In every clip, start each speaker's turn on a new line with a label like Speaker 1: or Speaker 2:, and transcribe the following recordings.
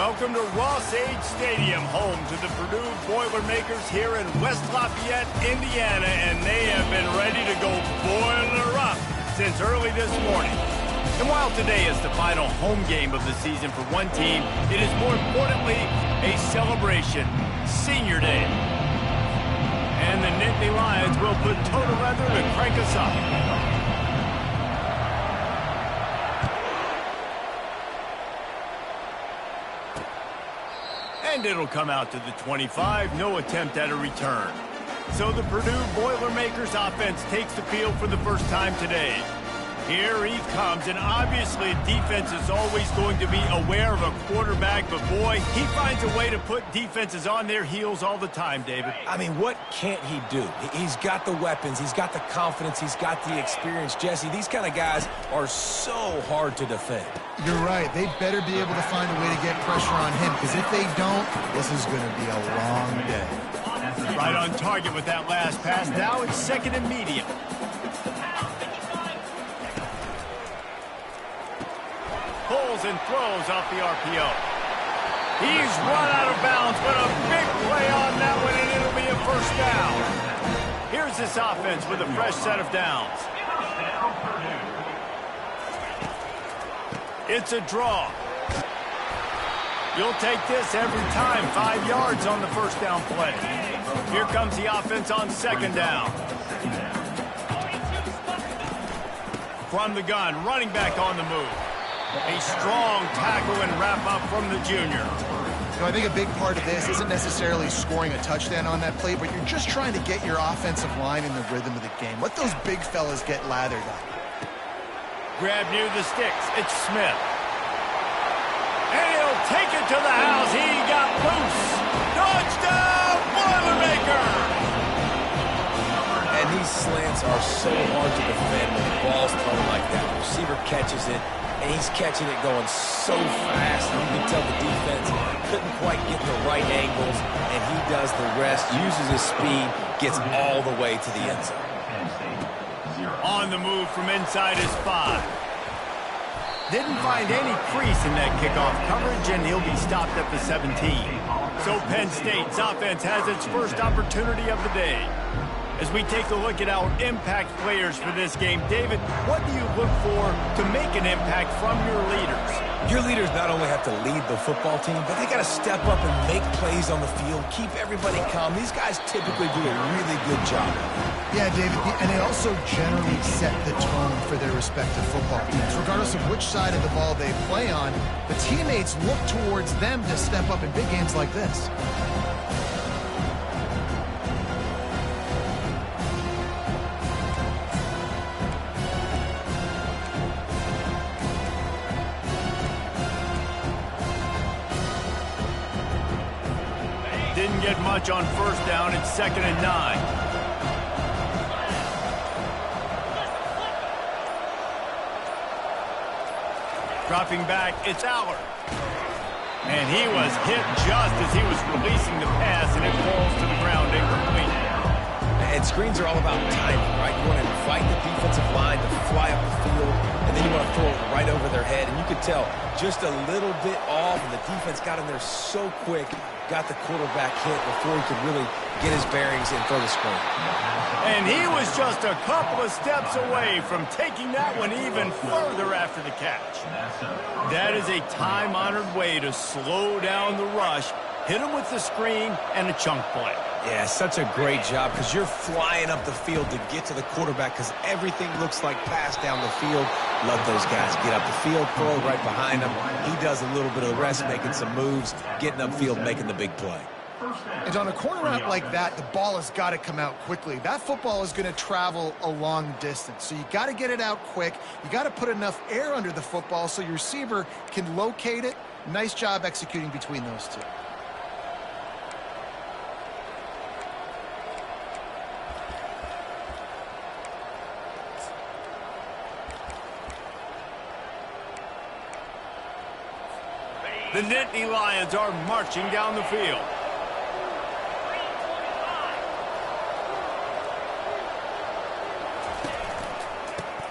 Speaker 1: Welcome to Ross-Age Stadium, home to the Purdue Boilermakers here in West Lafayette, Indiana, and they have been ready to go boiler up since early this morning. And while today is the final home game of the season for one team, it is more importantly a celebration, Senior Day. And the Nittany Lions will put total leather to crank us up. And it'll come out to the 25, no attempt at a return. So the Purdue Boilermakers offense takes the field for the first time today. Here he comes, and obviously defense is always going to be aware of a quarterback, but boy, he finds a way to put defenses on their heels all the time, David.
Speaker 2: I mean, what can't he do? He's got the weapons, he's got the confidence, he's got the experience. Jesse, these kind of guys are so hard to defend.
Speaker 3: You're right. They better be able to find a way to get pressure on him, because if they don't, this is going to be a long day.
Speaker 1: Right on target with that last pass. Now it's second and medium. Pulls and throws off the RPO. He's run out of bounds, but a big play on that one, and it'll be a first down. Here's this offense with a fresh set of downs. It's a draw. You'll take this every time. 5 yards on the first down play. Here comes the offense on second down. From the gun, running back on the move. A strong tackle and wrap-up from the junior.
Speaker 3: You know, I think a big part of this isn't necessarily scoring a touchdown on that play, but you're just trying to get your offensive line in the rhythm of the game. Let those big fellas get lathered up.
Speaker 1: Grab near the sticks. It's Smith. And he'll take it to the house. He got loose. Touchdown, Boilermaker!
Speaker 2: And these slants are so hard to defend when the ball's thrown like that. The receiver catches it, and he's catching it going so fast. You can tell the defense couldn't quite get the right angles, and he does the rest, uses his speed, gets all the way to the end zone.
Speaker 1: On the move from inside his 5. Didn't find any crease in that kickoff coverage, and he'll be stopped at the 17. So Penn State's offense has its first opportunity of the day. As we take a look at our impact players for this game, David, what do you look for to make an impact from your leaders?
Speaker 2: Your leaders not only have to lead the football team, but they got to step up and make plays on the field, keep everybody calm. These guys typically do a really good job.
Speaker 3: Yeah, David, and they also generally set the tone for their respective football teams. Regardless of which side of the ball they play on, the teammates look towards them to step up in big games like this.
Speaker 1: Didn't get much on first down. It's second and 9. Dropping back, it's Aller. And he was hit just as he was releasing the pass, and it falls to the ground incomplete.
Speaker 2: And screens are all about timing, right? You want to invite the defensive line to fly up the field, and then you want to throw it right over their head. And you could tell just a little bit off, and the defense got in there so quick, got the quarterback hit before he could really get his bearings and throw the screen.
Speaker 1: And he was just a couple of steps away from taking that one even further after the catch. That is a time-honored way to slow down the rush, hit him with the screen, and a chunk play.
Speaker 2: Yeah, such a great job, because you're flying up the field to get to the quarterback, because everything looks like pass down the field. Let those guys get up the field, throw it right behind him. He does a little bit of the rest, making some moves, getting upfield, making the big play.
Speaker 3: And on a corner route like that, the ball has got to come out quickly. That football is going to travel a long distance. So you got to get it out quick. You got to put enough air under the football so your receiver can locate it. Nice job executing between those two.
Speaker 1: The Nittany Lions are marching down the field.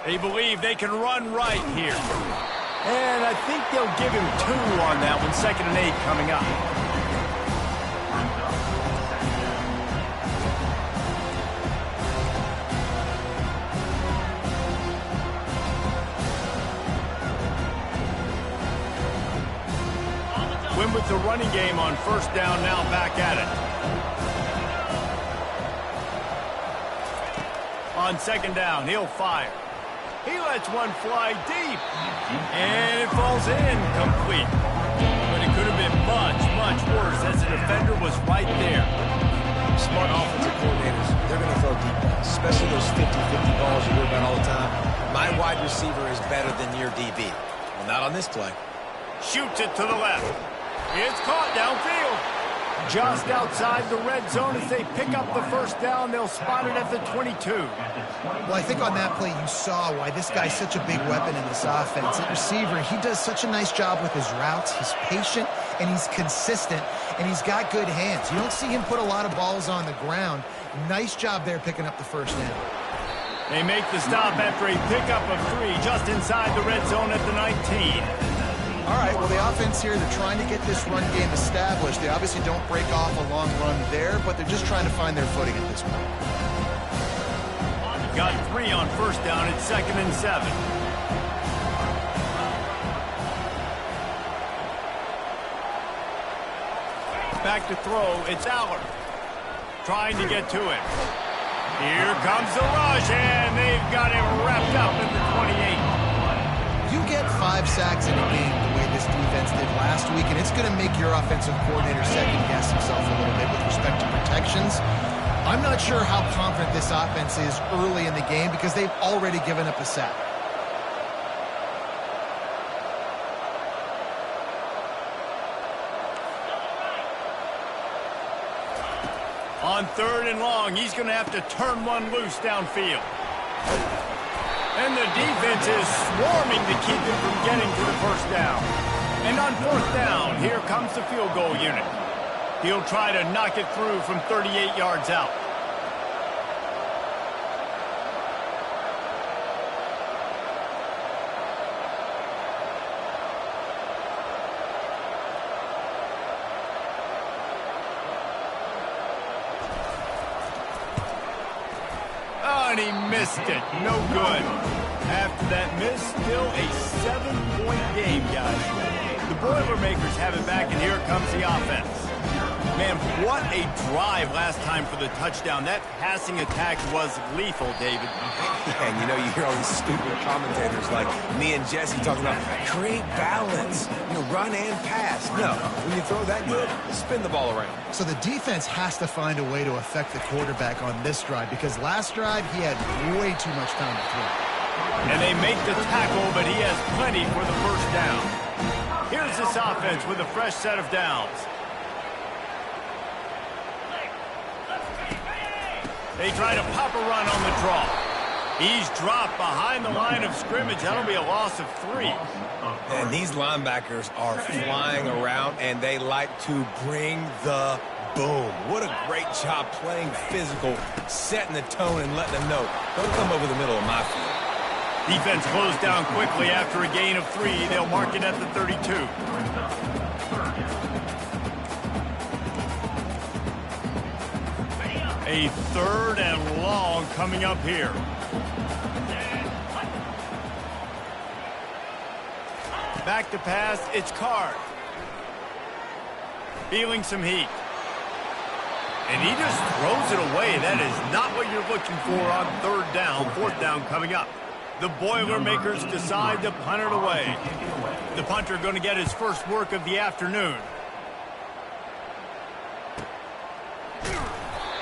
Speaker 1: They believe they can run right here. And I think they'll give him 2 on that one. 2nd and 8 coming up. Win with the running game on 1st down, now back at it. On 2nd down, he'll fire. He lets one fly deep. And it falls in, complete. But it could have been much, much worse as the defender was right there.
Speaker 2: Smart offensive coordinators, they're going to throw deep balls, especially those 50-50 balls you hear about all the time. My wide receiver is better than your DB. Well, not on this play.
Speaker 1: Shoots it to the left. It's caught downfield. Just outside the red zone as they pick up the 1st down. They'll spot it at the 22.
Speaker 3: Well, I think on that play you saw why this guy's such a big weapon in this offense. At receiver, he does such a nice job with his routes. He's patient, and he's consistent, and he's got good hands. You don't see him put a lot of balls on the ground. Nice job there picking up the 1st down.
Speaker 1: They make the stop after a pickup of 3 just inside the red zone at the 19.
Speaker 3: All right, well, the offense here, they're trying to get this run game established. They obviously don't break off a long run there, but they're just trying to find their footing at this point.
Speaker 1: Got 3 on 1st down. It's 2nd and 7. Back to throw. It's Aller. Trying to get to it. Here comes the rush, and they've got him wrapped up at the 28.
Speaker 3: You get 5 sacks in a game the way this defense did last week, and it's going to make your offensive coordinator second-guess himself a little bit with respect to protections. I'm not sure how confident this offense is early in the game because they've already given up a sack.
Speaker 1: On 3rd and long, he's going to have to turn one loose downfield. And the defense is swarming to keep him from getting to the 1st down. And on 4th down, here comes the field goal unit. He'll try to knock it through from 38 yards out. Oh, and he missed it. No good. After that miss, still a 7-point game, guys. The Boilermakers have it back, and here comes the offense. Man, what a drive last time for the touchdown. That passing attack was lethal, David.
Speaker 2: And you know, you hear all these stupid commentators like me and Jesse talking about create balance, run and pass. No, when you throw that good, spin the ball around.
Speaker 3: So the defense has to find a way to affect the quarterback on this drive because last drive he had way too much time to throw.
Speaker 1: And they make the tackle, but he has plenty for the 1st down. Here's this offense with a fresh set of downs. They try to pop a run on the draw. He's dropped behind the line of scrimmage. That'll be a loss of 3.
Speaker 2: And these linebackers are flying around, and they like to bring the boom. What a great job playing physical, setting the tone, and letting them know, don't come over the middle of my field.
Speaker 1: Defense closed down quickly after a gain of 3. They'll mark it at the 32. A 3rd and long coming up here. Back to pass, it's Card. Feeling some heat. And he just throws it away. That is not what you're looking for on 3rd down. 4th down coming up. The Boilermakers decide to punt it away. The punter going to get his first work of the afternoon.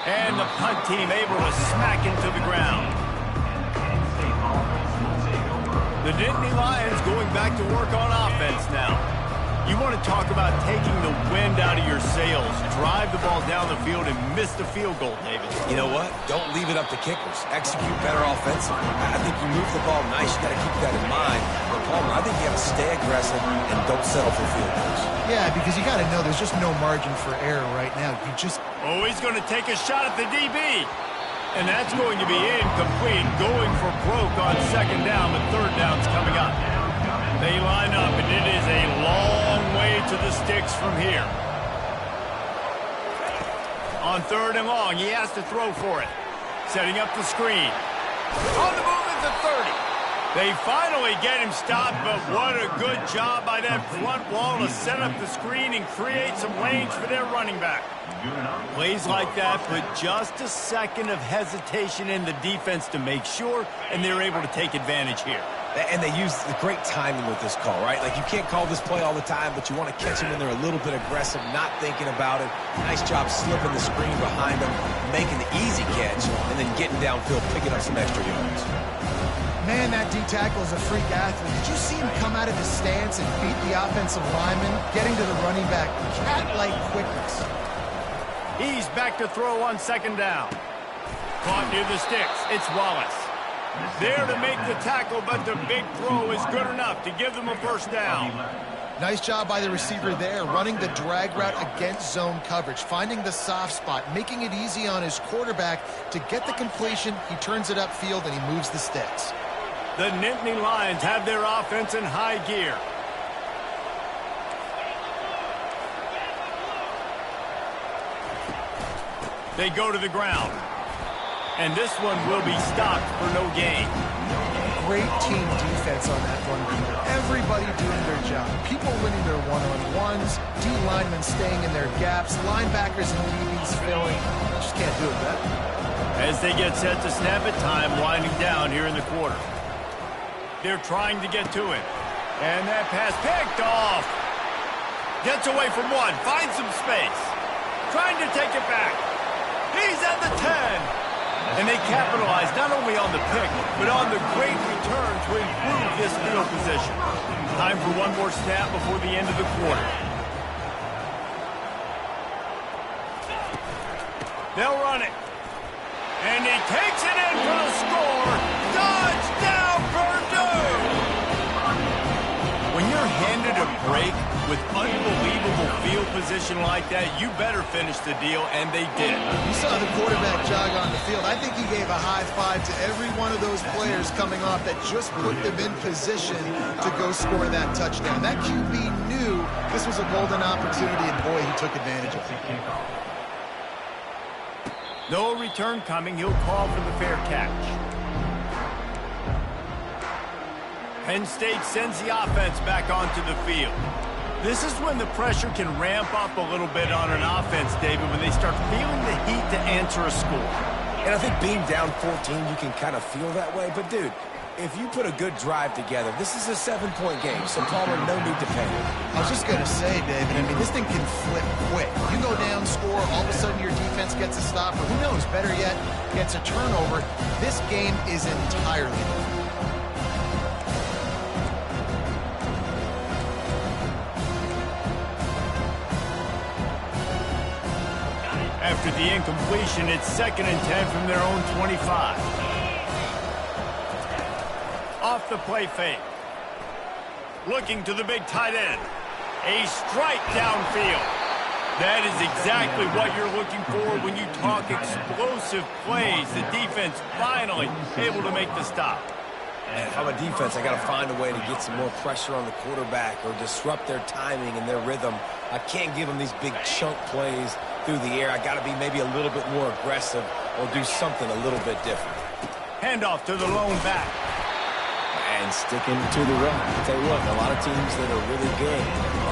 Speaker 1: And the punt team able to smack into the ground. The Nittany Lions going back to work on offense now. You want to talk about taking the wind out of your sails. Drive the ball down the field and miss the field goal, David.
Speaker 2: You know what? Don't leave it up to kickers. Execute better offensively. I think you move the ball nice. You got to keep that in mind. But Palmer, I think you got to stay aggressive and don't settle for field goals.
Speaker 3: Yeah, because you got to know there's just no margin for error right now. You just...
Speaker 1: Oh, he's going to take a shot at the DB. And that's going to be incomplete. Going for broke on 2nd down, but 3rd down's coming up. They line up, and it is a long way to the sticks from here. On 3rd and long, he has to throw for it. Setting up the screen. On the move at the 30. They finally get him stopped, but what a good job by that front wall to set up the screen and create some lanes for their running back. Plays like that put just a second of hesitation in the defense to make sure, and they're able to take advantage here.
Speaker 2: And they use the great timing with this call, right? Like, you can't call this play all the time, but you want to catch them when they're a little bit aggressive, not thinking about it. Nice job slipping the screen behind them, making the easy catch, and then getting downfield, picking up some extra yards.
Speaker 3: Man, that D-tackle is a freak athlete. Did you see him come out of his stance and beat the offensive lineman, getting to the running back? Cat-like quickness.
Speaker 1: He's back to throw on 2nd down. Caught near the sticks. It's Wallace. There to make the tackle, but the big throw is good enough to give them a 1st down.
Speaker 3: Nice job by the receiver there, running the drag route against zone coverage, finding the soft spot, making it easy on his quarterback to get the completion. He turns it upfield, and he moves the sticks.
Speaker 1: The Nittany Lions have their offense in high gear. They go to the ground. And this one will be stopped for no gain.
Speaker 3: Great team defense on that one. Everybody doing their job. People winning their one-on-ones, D linemen staying in their gaps, linebackers and DBs filling. Just can't do it better.
Speaker 1: As they get set to snap it, time winding down here in the quarter. They're trying to get to it. And that pass picked off. Gets away from one, finds some space. Trying to take it back. He's at the 10. And they capitalize not only on the pick, but on the great return to improve this field position. Time for one more snap before the end of the quarter. They'll run it. And he takes it in for the score. Touchdown, Purdue! When you're handed a break with unbelievable field position like that, you better finish the deal, and they did.
Speaker 3: You saw the quarterback jog on the field. I think he gave a high five to every one of those players coming off that just put them in position to go score that touchdown. That QB knew this was a golden opportunity, and boy, he took advantage of it.
Speaker 1: No return coming. He'll call for the fair catch. Penn State sends the offense back onto the field. This is when the pressure can ramp up a little bit on an offense, David, when they start feeling the heat to answer a score.
Speaker 2: And I think being down 14, you can kind of feel that way. But, dude, if you put a good drive together, this is a 7-point game, so Palmer, no need to panic.
Speaker 3: I was just going to say, David, I mean, this thing can flip quick. You go down, score, all of a sudden your defense gets a stop, or who knows, better yet, gets a turnover. This game is entirely different.
Speaker 1: After the incompletion, it's 2nd and 10 from their own 25. Off the play fake. Looking to the big tight end. A strike downfield. That is exactly what you're looking for when you talk explosive plays. The defense finally able to make the stop.
Speaker 2: And if I'm a defense, I got to find a way to get some more pressure on the quarterback or disrupt their timing and their rhythm. I can't give them these big chunk plays through the air. I got to be maybe a little bit more aggressive or do something a little bit different.
Speaker 1: Handoff to the lone back.
Speaker 2: And sticking to the run. I'll tell you what, a lot of teams that are really good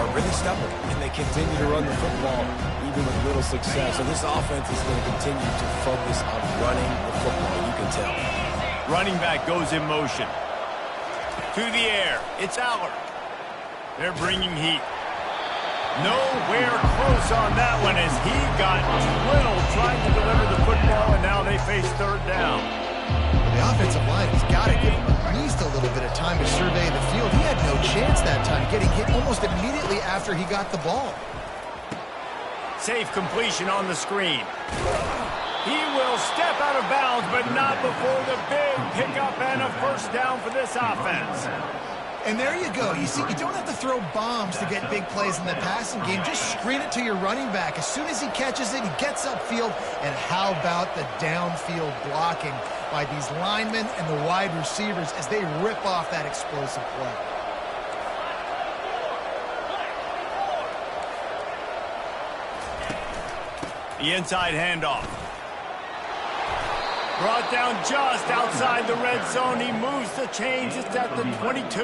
Speaker 2: are really stubborn, and they continue to run the football even with little success. So this offense is going to continue to focus on running the football, you can tell.
Speaker 1: Running back goes in motion. To the air. It's Allard. They're bringing heat. Nowhere close on that one as he got twiddled trying to deliver the football, and now they face 3rd down.
Speaker 3: The offensive line has got to give him at least a little bit of time to survey the field. He had no chance that time, getting hit almost immediately after he got the ball.
Speaker 1: Safe completion on the screen. He will step out of bounds, but not before the big pickup and a 1st down for this offense.
Speaker 3: And there you go. You see, you don't have to throw bombs to get big plays in the passing game. Just screen it to your running back. As soon as he catches it, he gets upfield. And how about the downfield blocking by these linemen and the wide receivers as they rip off that explosive play?
Speaker 1: The inside handoff. Brought down just outside the red zone. He moves the chains. It's at the 22.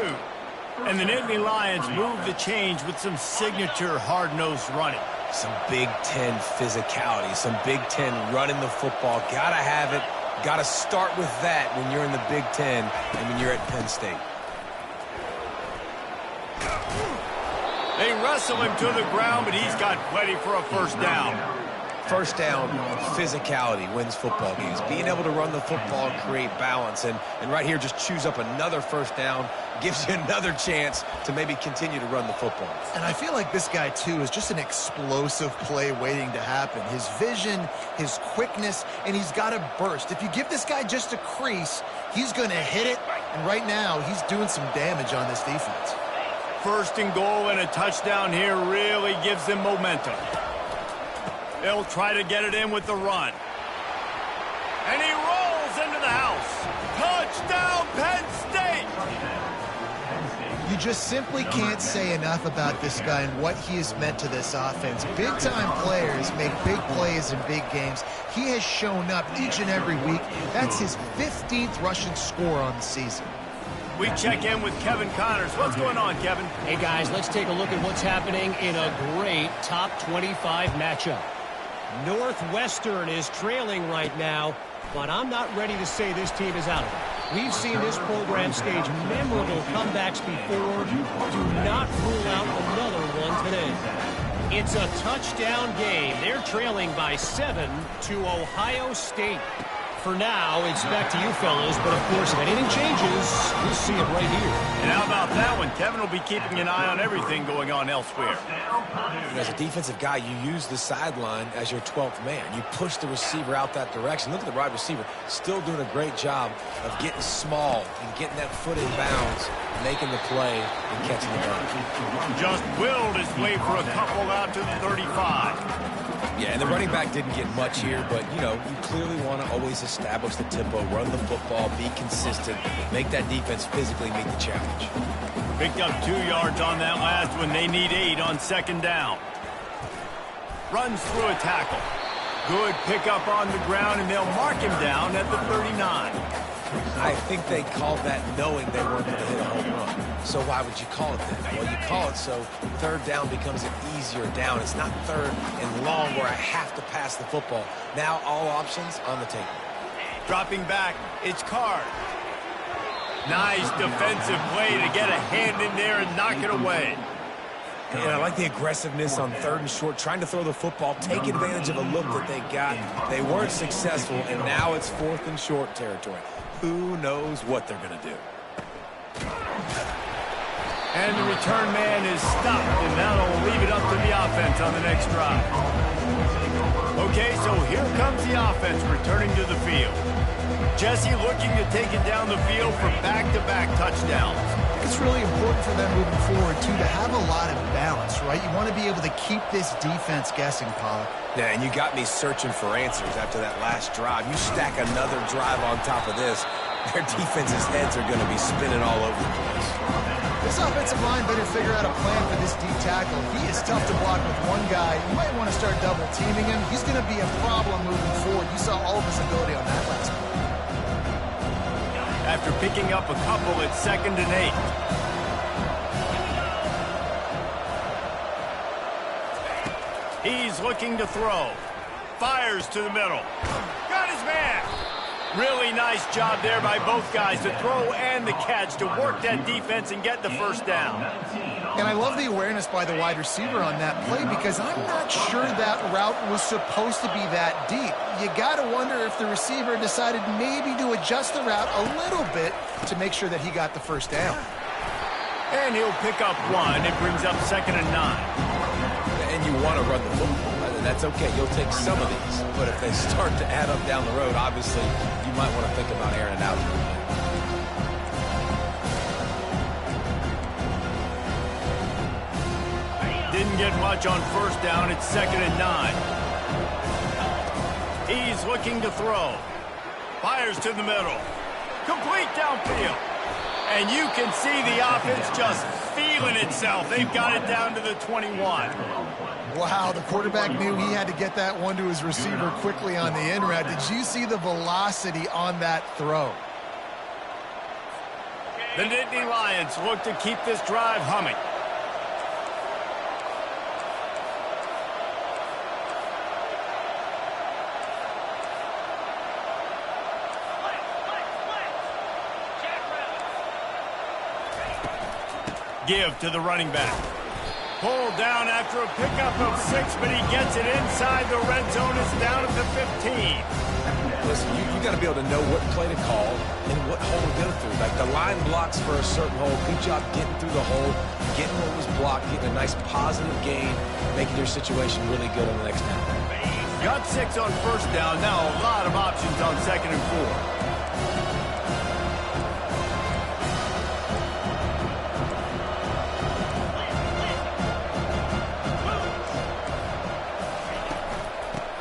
Speaker 1: And the Nittany Lions move the chains with some signature hard-nosed running.
Speaker 2: Some Big Ten physicality, some Big Ten running the football. Gotta have it. Gotta start with that when you're in the Big Ten and when you're at Penn State.
Speaker 1: They wrestle him to the ground, but he's got plenty for a first down.
Speaker 2: First down, physicality wins football games. Being able to run the football, create balance, and right here just choose up another first down, gives you another chance to maybe continue to run the football.
Speaker 3: And I feel like this guy, too, is just an explosive play waiting to happen. His vision, his quickness, and he's got a burst. If you give this guy just a crease, he's going to hit it, and right now he's doing some damage on this defense.
Speaker 1: First and goal and a touchdown here really gives them momentum. They'll try to get it in with the run. And he rolls into the house. Touchdown, Penn State!
Speaker 3: You just simply can't say enough about this guy and what he has meant to this offense. Big-time players make big plays in big games. He has shown up each and every week. That's his 15th rushing score on the season.
Speaker 1: We check in with Kevin Connors. What's going on, Kevin?
Speaker 4: Hey, guys, let's take a look at what's happening in a great top 25 matchup. Northwestern is trailing right now, but I'm not ready to say this team is out of it. We've seen this program stage memorable comebacks before. Do not rule out another one today. It's a touchdown game. They're trailing by 7 to Ohio State. For now, it's back to you fellas, but of course, if anything changes, we'll see it right here.
Speaker 1: And how about that one? Kevin will be keeping an eye on everything going on elsewhere.
Speaker 2: As a defensive guy, you use the sideline as your 12th man. You push the receiver out that direction. Look at the wide receiver, still doing a great job of getting small and getting that foot in bounds, making the play and catching the ball.
Speaker 1: Just willed his way for a couple out to the 35.
Speaker 2: Yeah, and the running back didn't get much here, but, you know, you clearly want to always establish the tempo, run the football, be consistent, make that defense physically meet the challenge.
Speaker 1: Picked up 2 yards on that last one. They need 8 on second down. Runs through a tackle. Good pickup on the ground, and they'll mark him down at the 39.
Speaker 2: I think they called that knowing they weren't going to hit a home run. So why would you call it that? Well, you call it so third down becomes an easier down. It's not third and long where I have to pass the football. Now all options on the table.
Speaker 1: Dropping back, it's Card. Nice defensive play to get a hand in there and knock it away.
Speaker 2: And I like the aggressiveness on third and short, trying to throw the football, take advantage of a look that they got. They weren't successful, and now it's fourth and short territory. Who knows what they're going to do?
Speaker 1: And the return man is stopped, and that'll leave it up to the offense on the next drive. Okay, so here comes the offense returning to the field. Jesse looking to take it down the field for back-to-back touchdowns.
Speaker 3: It's really important for them moving forward, too, to have a lot of balance, right? You want to be able to keep this defense guessing, Pollock.
Speaker 2: Yeah, and you got me searching for answers after that last drive. You stack another drive on top of this, their defense's heads are going to be spinning all over the place.
Speaker 3: This offensive line better figure out a plan for this D tackle. He is tough to block with one guy. You might want to start double-teaming him. He's going to be a problem moving forward. You saw all of his ability on that last play.
Speaker 1: After picking up a couple, it's 2nd and 8. He's looking to throw. Fires to the middle. Got his man. Really nice job there by both guys, the throw and the catch, to work that defense and get the first down.
Speaker 3: And I love the awareness by the wide receiver on that play, because I'm not sure that route was supposed to be that deep. You got to wonder if the receiver decided maybe to adjust the route a little bit to make sure that he got the first down.
Speaker 1: And he'll pick up 1. It brings up 2nd and 9.
Speaker 2: And you want to run the football. That's okay. You'll take some of these. But if they start to add up down the road, obviously, you might want to think about airing it out.
Speaker 1: Didn't get much on first down. It's 2nd and 9. He's looking to throw. Fires to the middle. Complete downfield. And you can see the offense just feeling itself. They've got it down to the 21.
Speaker 3: Wow, the quarterback knew he had to get that one to his receiver quickly on the in route. Did you see the velocity on that throw?
Speaker 1: The Nittany Lions look to keep this drive humming. Give to the running back. Pulled down after a pickup of 6, but he gets it inside the red zone. It's down at the 15.
Speaker 2: Listen, you got to be able to know what play to call and what hole to go through. Like the line blocks for a certain hole. Good job getting through the hole, getting what was blocked, getting a nice positive gain, making your situation really good on the next down.
Speaker 1: Got 6 on first down. Now a lot of options on 2nd and 4.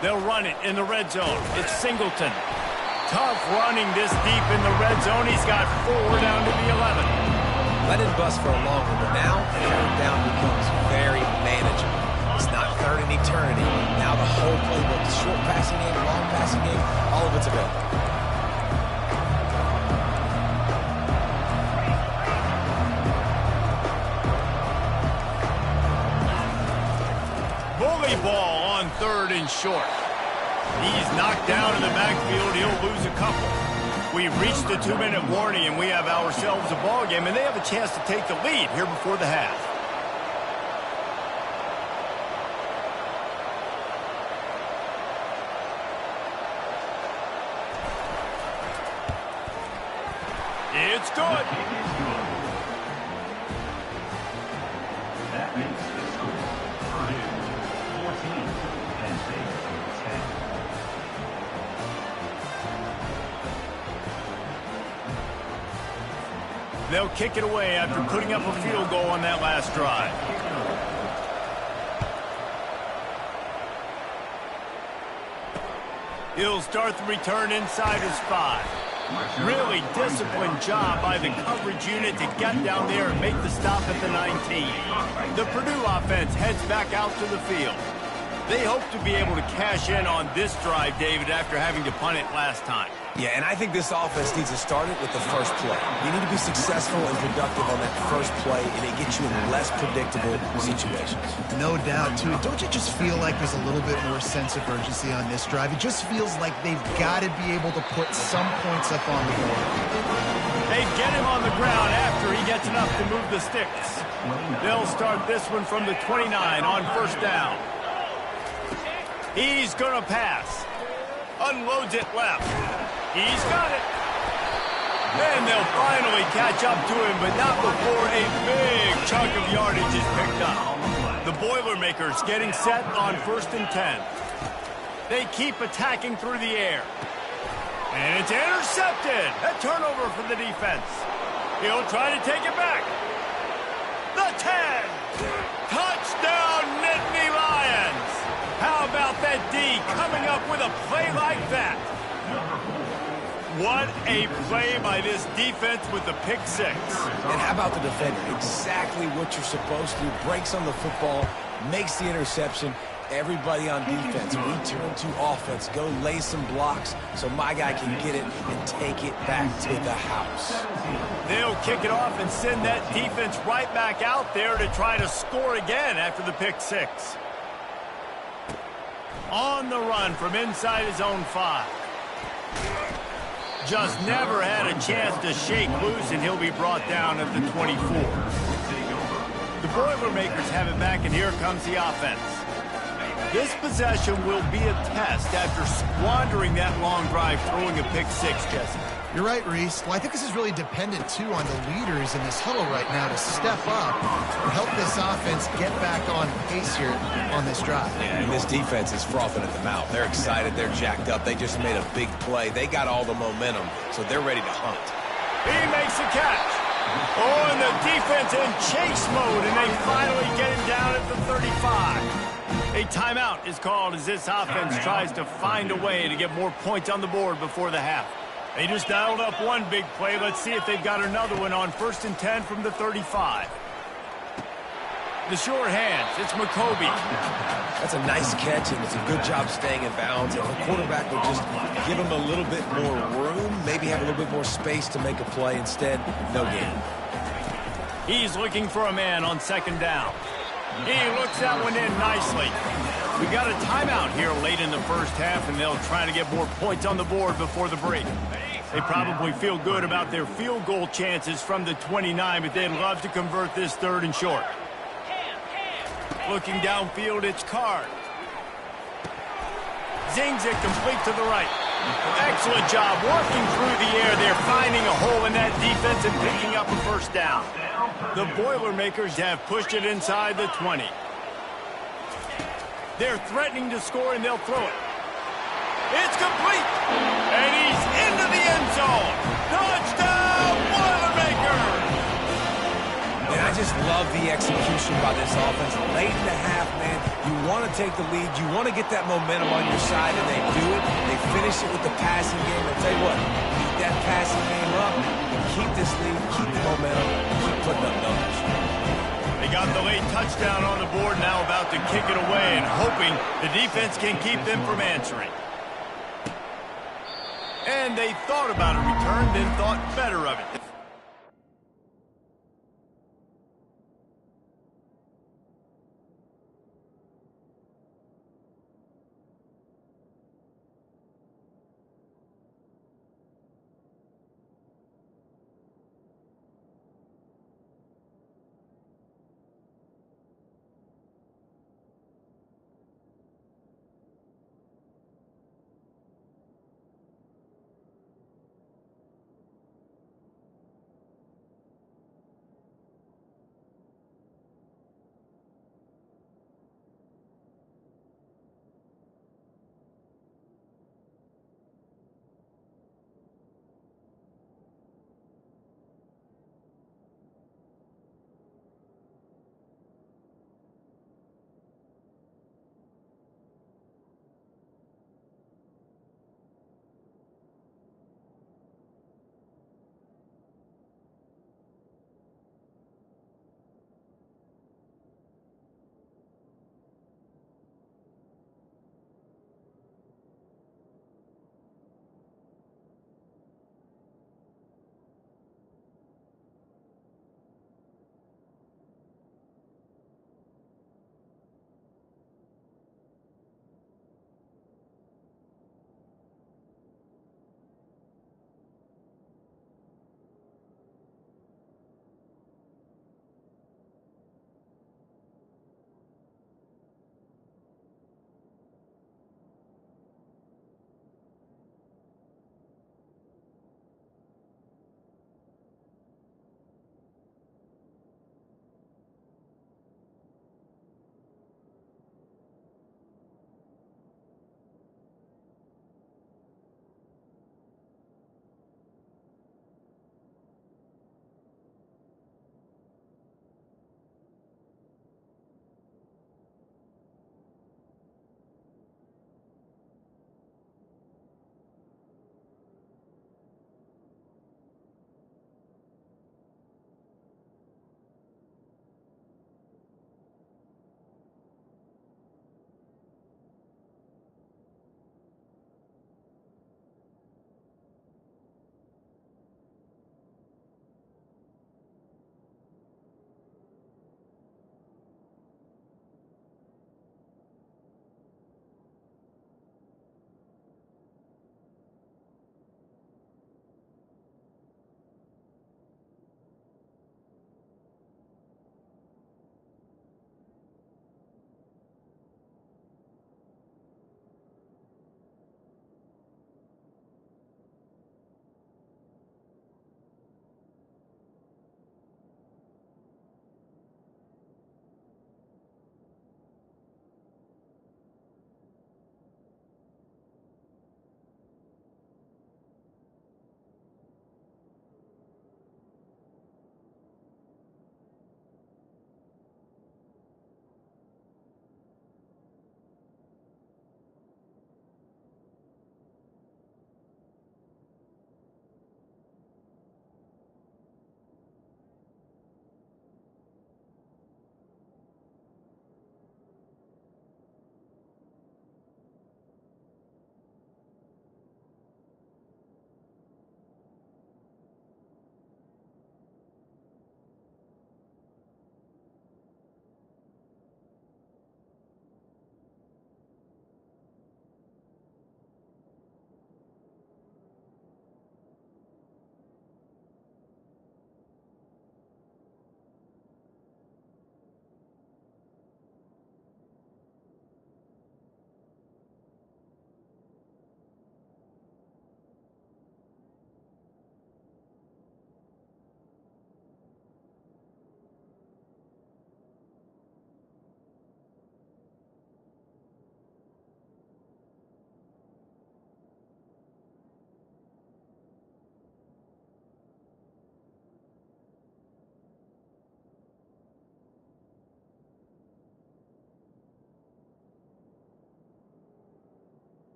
Speaker 1: They'll run it in the red zone. It's Singleton. Tough running this deep in the red zone. He's got 4 down to the 11.
Speaker 2: Let it bust for a long one, but now 4th down becomes very manageable. It's not 3rd and eternity. Now the whole playbook, the short passing game, long passing game, all of it's available.
Speaker 1: Bully ball on 3rd and short. He's knocked down in the backfield. He'll lose a couple. We've reached the 2-minute warning, and we have ourselves a ball game, and they have a chance to take the lead here before the half. It's good.
Speaker 5: That makes the score Purdue 14, Penn State 10.
Speaker 1: They'll kick it away after putting up a field goal on that last drive. He'll start the return inside his 5. Really disciplined job by the coverage unit to get down there and make the stop at the 19. The Purdue offense heads back out to the field. They hope to be able to cash in on this drive, David, after having to punt it last time.
Speaker 2: Yeah, and I think this offense needs to start it with the first play. You need to be successful and productive on that first play, and it gets you in less predictable situations.
Speaker 3: No doubt, too. Don't you just feel like there's a little bit more sense of urgency on this drive? It just feels like they've got to be able to put some points up on the board.
Speaker 1: They get him on the ground after he gets enough to move the sticks. They'll start this one from the 29 on first down. He's going to pass. Unloads it left. He's got it. Then they'll finally catch up to him, but not before a big chunk of yardage is picked up. The Boilermakers getting set on 1st and 10. They keep attacking through the air. And it's intercepted. A turnover for the defense. He'll try to take it back. The 10. Touchdown, Nittany Lions. How about that D coming up with a play like that? What a play by this defense with the pick 6.
Speaker 2: And how about the defender? Exactly what you're supposed to do. Breaks on the football, makes the interception. Everybody on defense, we turn to offense. Go lay some blocks so my guy can get it and take it back to the house.
Speaker 1: They'll kick it off and send that defense right back out there to try to score again after the pick 6. On the run from inside his own 5. Just never had a chance to shake loose, and he'll be brought down at the 24. The Boilermakers have it back, and here comes the offense. This possession will be a test after squandering that long drive, throwing a pick 6, Jesse.
Speaker 3: You're right, Reese. Well, I think this is really dependent, too, on the leaders in this huddle right now to step up and help this offense get back on pace here on this drive.
Speaker 2: Yeah, and this defense is frothing at the mouth. They're excited. They're jacked up. They just made a big play. They got all the momentum, so they're ready to hunt.
Speaker 1: He makes the catch. Oh, and the defense in chase mode, and they finally get him down at the 35. A timeout is called as this offense tries to find a way to get more points on the board before the half. They just dialed up one big play. Let's see if they've got another one on 1st and 10 from the 35. The sure hands. It's McCoby.
Speaker 2: That's a nice catch, and it's a good job staying in bounds. And the quarterback will just give him a little bit more room, maybe have a little bit more space to make a play. Instead, no gain.
Speaker 1: He's looking for a man on second down. He looks that one in nicely. We got a timeout here late in the first half, and they'll try to get more points on the board before the break. They probably feel good about their field goal chances from the 29, but they'd love to convert this third and short. Looking downfield, it's Card. Zings it complete to the right. Excellent job working through the air. They're finding a hole in that defense and picking up a first down. The Boilermakers have pushed it inside the 20. They're threatening to score, and they'll throw it. It's complete. And he's into the end zone. Touchdown, Boilermakers!
Speaker 2: And I just love the execution by this offense. Late in the half, man, you want to take the lead. You want to get that momentum on your side, and they do it. They finish it with the passing game. I'll tell you what, keep that passing game up, and keep this lead, keep the momentum, keep putting up numbers.
Speaker 1: They got the late touchdown on the board, now about to kick it away and hoping the defense can keep them from answering. And they thought about a return, then thought better of it.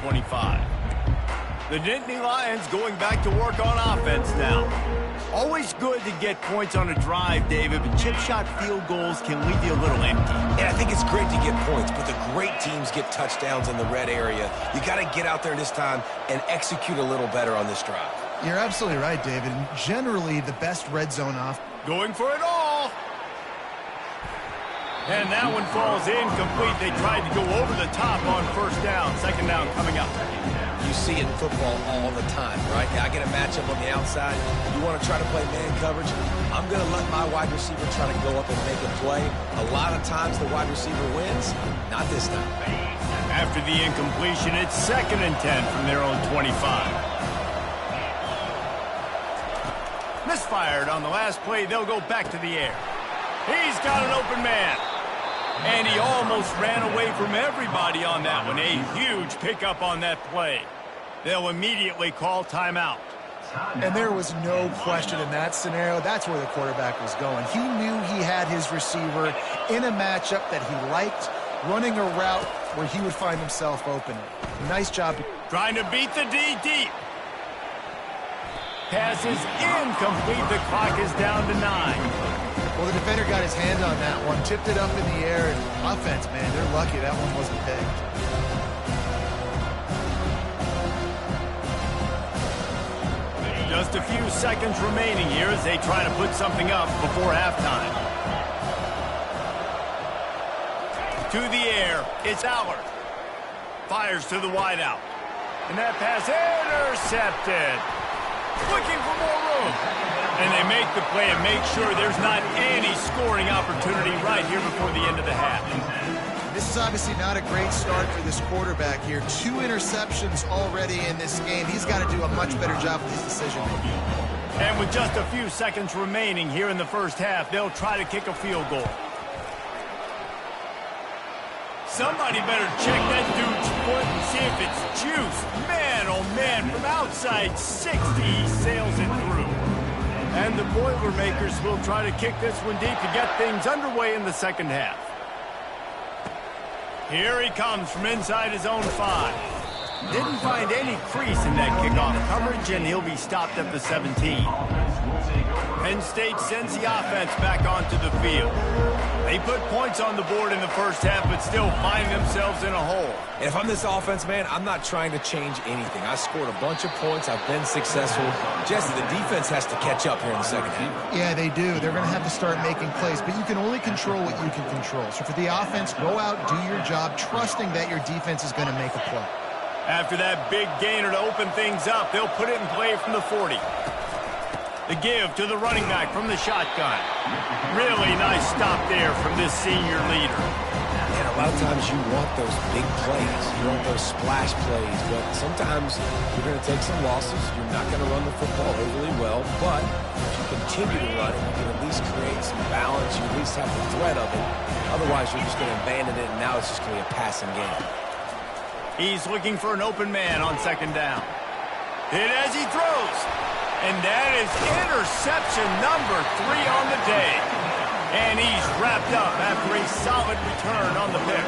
Speaker 1: 25. The Nittany Lions going back to work on offense now. Always good to get points on a drive, David, but chip shot field goals can leave you a little empty.
Speaker 2: Yeah, I think it's great to get points, but the great teams get touchdowns in the red area. You got to get out there this time and execute a little better on this drive.
Speaker 3: You're absolutely right, David. And generally, the best red zone off.
Speaker 1: Going for it all. And that one falls incomplete. They tried to go over the top on first down. Second down coming up.
Speaker 2: You see it in football all the time, right? Yeah, I get a matchup on the outside. You want to try to play man coverage. I'm going to let my wide receiver try to go up and make a play. A lot of times the wide receiver wins. Not this time.
Speaker 1: After the incompletion, it's 2nd and 10 from their own 25. Misfired on the last play. They'll go back to the air. He's got an open man. And he almost ran away from everybody on that one. A huge pickup on that play. They'll immediately call timeout.
Speaker 3: And there was no question in that scenario. That's where the quarterback was going. He knew he had his receiver in a matchup that he liked, running a route where he would find himself open. Nice job.
Speaker 1: Trying to beat the D deep. Pass is incomplete. The clock is down to 9.
Speaker 3: Well, the defender got his hand on that one, tipped it up in the air, and offense, man, they're lucky that one wasn't picked.
Speaker 1: Just a few seconds remaining here as they try to put something up before halftime. To the air, it's Allard. Fires to the wideout. And that pass intercepted. Looking for more room. And they make the play and make sure there's not any scoring opportunity right here before the end of the half.
Speaker 3: This is obviously not a great start for this quarterback here. 2 interceptions already in this game. He's got to do a much better job with his decision-making.
Speaker 1: And with just a few seconds remaining here in the first half, they'll try to kick a field goal. Somebody better check that dude's foot and see if it's juice. Man, oh man, from outside 60, he sails it through. And the Boilermakers will try to kick this one deep to get things underway in the second half. Here he comes from inside his own 5. Didn't find any crease in that kickoff coverage, and he'll be stopped at the 17. Penn State sends the offense back onto the field. They put points on the board in the first half, but still find themselves in a hole.
Speaker 2: And if I'm this offense, man, I'm not trying to change anything. I scored a bunch of points. I've been successful. Jesse, the defense has to catch up here in the second half.
Speaker 3: Yeah, they do. They're going to have to start making plays, but you can only control what you can control. So for the offense, go out, do your job, trusting that your defense is going to make a play.
Speaker 1: After that big gainer to open things up, they'll put it in play from the 40. The give to the running back from the shotgun. Really nice stop there from this senior leader.
Speaker 2: And a lot of times you want those big plays. You want those splash plays. But sometimes you're going to take some losses. You're not going to run the football overly well. But if you continue to run it, you can at least create some balance. You at least have the threat of it. Otherwise, you're just going to abandon it, and now it's just going to be a passing game.
Speaker 1: He's looking for an open man on second down. Hit as he throws. And that is interception number 3 on the day. And he's wrapped up after a solid return on the pick.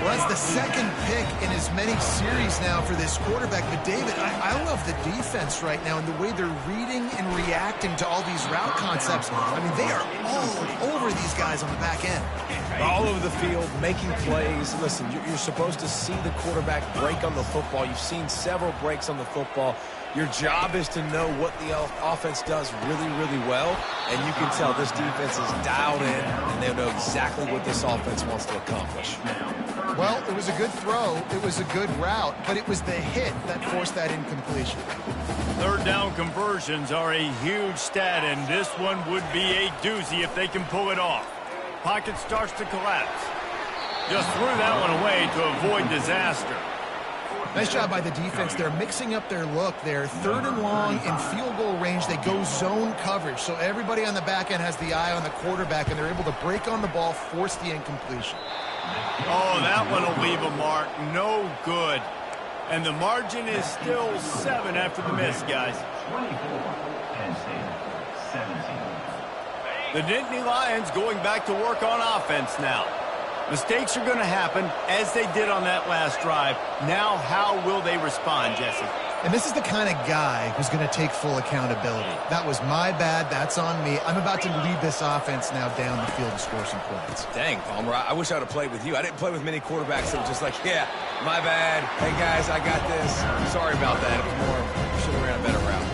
Speaker 3: Well, that's the second pick in as many series now for this quarterback. But, David, I love the defense right now and the way they're reading and reacting to all these route concepts. I mean, they are all over these guys on the back end.
Speaker 2: All over the field, making plays. Listen, you're supposed to see the quarterback break on the football. You've seen several breaks on the football. Your job is to know what the offense does really, really well, and you can tell this defense is dialed in, and they know exactly what this offense wants to accomplish.
Speaker 3: Well, it was a good throw. It was a good route, but it was the hit that forced that incompletion.
Speaker 1: Third down conversions are a huge stat, and this one would be a doozy if they can pull it off. Pocket starts to collapse. Just threw that one away to avoid disaster.
Speaker 3: Nice job by the defense. They're mixing up their look there. 3rd and long in field goal range. They go zone coverage. So everybody on the back end has the eye on the quarterback, and they're able to break on the ball, force the incompletion.
Speaker 1: Oh, that one will leave a mark. No good. And the margin is still 7 after the miss, guys.
Speaker 5: 24, Penn State, 17.
Speaker 1: The Nittany Lions going back to work on offense now. Mistakes are going to happen, as they did on that last drive. Now, how will they respond, Jesse?
Speaker 3: And this is the kind of guy who's going to take full accountability. That was my bad. That's on me. I'm about to lead this offense now down the field and score some points.
Speaker 2: Dang, Palmer, I wish I would have played with you. I didn't play with many quarterbacks that were just like, yeah, my bad. Hey, guys, I got this. Sorry about that. It was more, should have ran a better route.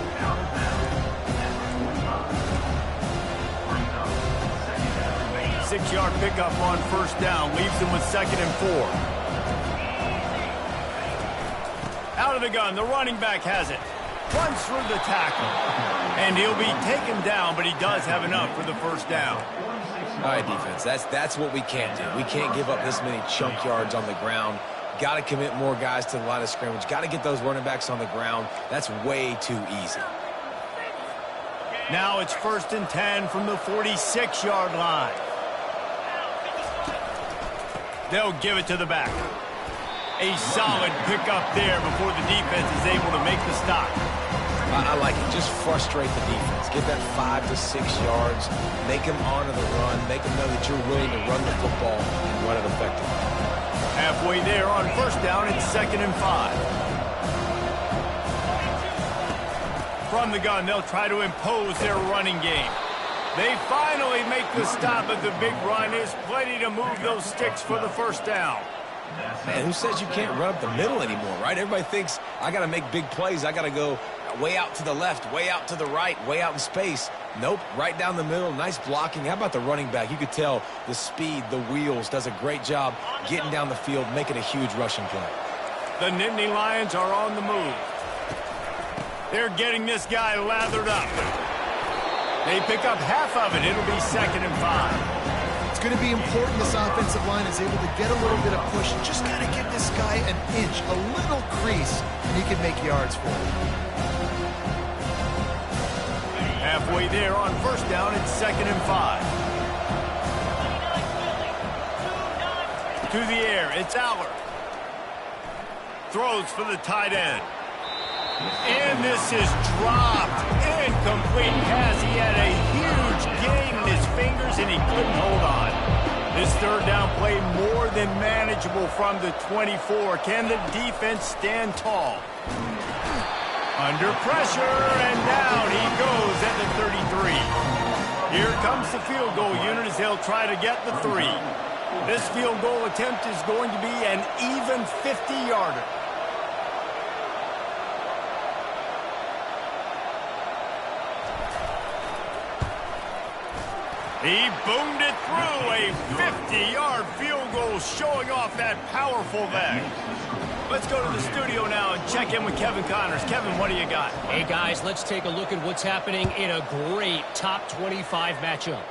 Speaker 1: 6-yard pickup on first down. Leaves them with 2nd and 4. Out of the gun, the running back has it. Runs through the tackle. And he'll be taken down, but he does have enough for the first down.
Speaker 2: All right, defense, that's what we can't do. We can't give up this many chunk yards on the ground. Got to commit more guys to the line of scrimmage. Got to get those running backs on the ground. That's way too easy.
Speaker 1: Now it's 1st and 10 from the 46-yard line. They'll give it to the back. A solid pickup there before the defense is able to make the stop.
Speaker 2: I like it. Just frustrate the defense. Get that 5 to 6 yards. Make them honor the run. Make them know that you're willing to run the football and run it effectively.
Speaker 1: Halfway there on first down, it's 2nd and 5. From the gun, they'll try to impose their running game. They finally make the stop, but the big run is plenty to move those sticks for the first down.
Speaker 2: Man, who says you can't run up the middle anymore, right? Everybody thinks I got to make big plays. I got to go way out to the left, way out to the right, way out in space. Nope, right down the middle. Nice blocking. How about the running back? You could tell the speed, the wheels, does a great job getting down the field, making a huge rushing play.
Speaker 1: The Nittany Lions are on the move. They're getting this guy lathered up. They pick up half of it. It'll be 2nd and 5.
Speaker 3: It's going to be important this offensive line is able to get a little bit of push. Just got to give this guy an inch, a little crease, and he can make yards for it.
Speaker 1: Halfway there on first down, it's 2nd and 5. To the air, it's Aller. Throws for the tight end. And this is dropped. Incomplete pass. He had a huge gain in his fingers, and he couldn't hold on. This third down play more than manageable from the 24. Can the defense stand tall? Under pressure, and down he goes at the 33. Here comes the field goal unit as they'll try to get the 3. This field goal attempt is going to be an even 50-yarder. He boomed it through, a 50-yard field goal showing off that powerful leg. Let's go to the studio now and check in with Kevin Connors. Kevin, what do you got?
Speaker 4: Hey, guys, let's take a look at what's happening in a great top 25 matchup.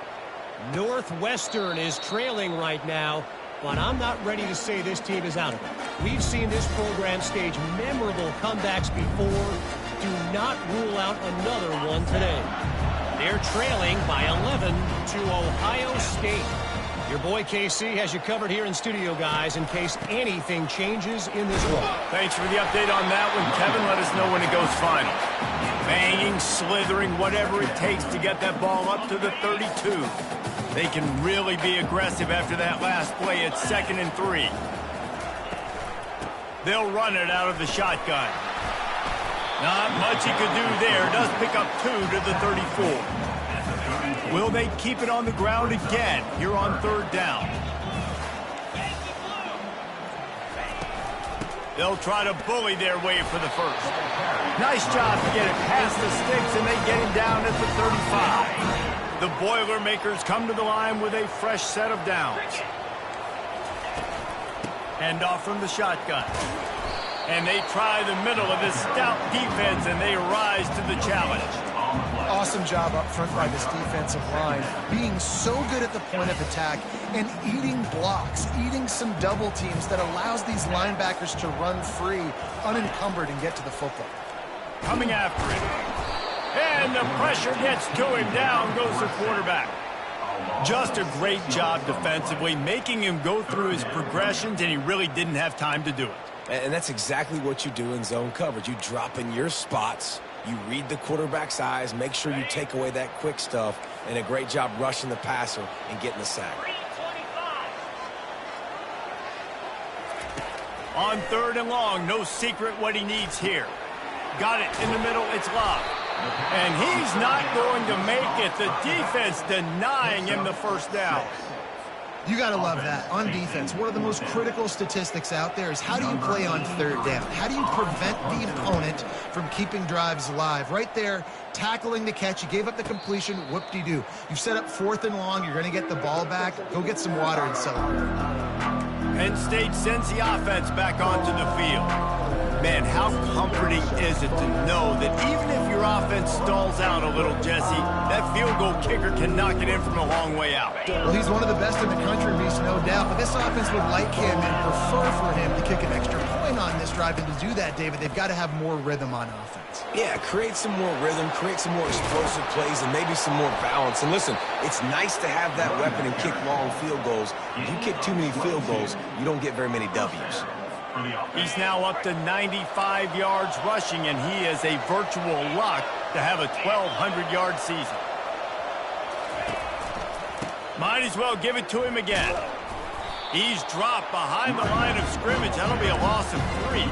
Speaker 4: Northwestern is trailing right now, but I'm not ready to say this team is out of it. We've seen this program stage memorable comebacks before. Do not rule out another one today. They're trailing by 11 to Ohio State. Your boy KC has you covered here in studio, guys, in case anything changes in this one.
Speaker 1: Thanks for the update on that one, Kevin. Let us know when it goes final. Banging, slithering, whatever it takes to get that ball up to the 32. They can really be aggressive after that last play. It's 2nd and 3. They'll run it out of the shotgun. Not much he could do there. Does pick up 2 to the 34. Will they keep it on the ground again here on third down? They'll try to bully their way for the first. Nice job to get it past the sticks, and they get him down at the 35. The Boilermakers come to the line with a fresh set of downs. Hand off from the shotgun. And they try the middle of this stout defense, and they rise to the challenge.
Speaker 3: Awesome job up front by this defensive line, being so good at the point of attack and eating blocks, eating some double teams that allows these linebackers to run free, unencumbered, and get to the football.
Speaker 1: Coming after it. And the pressure gets to him. Down goes the quarterback. Just a great job defensively, making him go through his progressions, and he really didn't have time to do it.
Speaker 2: And that's exactly what you do in zone coverage. You drop in your spots, you read the quarterback's eyes, make sure you take away that quick stuff, and a great job rushing the passer and getting the sack.
Speaker 1: On 3rd and long, no secret what he needs here. Got it in the middle, it's Love. And he's not going to make it. The defense denying him the first down.
Speaker 3: You got to love that. On defense, one of the most critical statistics out there is how do you play on 3rd down? How do you prevent the opponent from keeping drives alive? Right there, tackling the catch. You gave up the completion. Whoop-de-doo. You set up 4th and long. You're going to get the ball back. Go get some water and celebrate.
Speaker 1: Penn State sends the offense back onto the field. Man, how comforting is it to know that even if your offense stalls out a little, Jesse, that field goal kicker can knock it in from a long way out.
Speaker 3: Well, he's one of the best in the country, Reese, no doubt. But this offense would like him and prefer for him to kick an extra point on this drive. And to do that, David, they've got to have more rhythm on offense.
Speaker 2: Yeah, create some more rhythm, create some more explosive plays, and maybe some more balance. And listen, it's nice to have that weapon and kick long field goals. If you kick too many field goals, you don't get very many W's.
Speaker 1: He's now up to 95 yards rushing, and he is a virtual lock to have a 1,200-yard season. Might as well give it to him again. He's dropped behind the line of scrimmage. That'll be a loss of 3.